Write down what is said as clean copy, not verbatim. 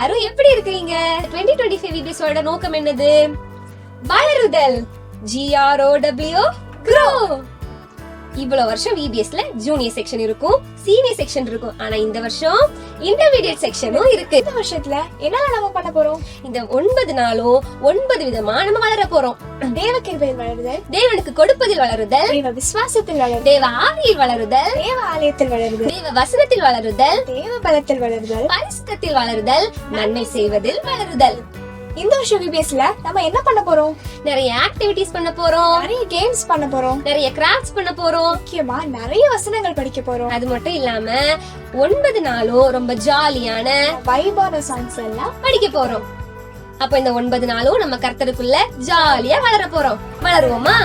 எல்லாரும் எப்படி இருக்கீங்க? 2025 VBSோட நோக்கம் என்னது? வளருதல். GROW grow. இவ்வளவு வருஷம் VBSல ஜூனியர் செக்ஷன் இருக்கும், சீனியர் செக்ஷன் இருக்கும். ஆனா இந்த வருஷம் இன்டர்மீடியட் செக்ஷனும் இருக்கு. இந்த வருஷத்துல என்னெல்லாம் நம்ம பண்ண போறோம்? இந்த 9 நாளும் 9 விதமா நம்ம வளர போறோம். தேவ கிருபையில் வளருதல், தேவனுக்கு கொடுப்பதில் வளருதல், தேவ விசுவாசத்தில் வளருதல், தேவ ஆவியில் வளருதல், தேவ ஆலயத்தில் வளருதல், தேவ வசனத்தில் வளருதல், தேவ பலத்தில் வளருதல், பரிசுத்தத்தில் வளருதல், நன்மை செய்வதில் வளருதல். இந்த வருஷம் VBSல நம்ம என்ன பண்ண போறோம்? நிறைய ஆக்டிவிட்டிஸ் பண்ண போறோம், நிறைய கேம்ஸ் பண்ண போறோம், நிறைய கிராஃப்ட்ஸ் பண்ண போறோம். முக்கியமா நிறைய வசனங்கள் படிக்க போறோம். அது மட்டும் இல்லாம 9 நாளும் ரொம்ப ஜாலியான வைபான சாங்ஸ் எல்லாம் படிக்க போறோம். அப்ப இந்த 9 நாளும் நம்ம கர்த்தருக்குள்ள ஜாலியா வளர போறோம். வளருவோமா?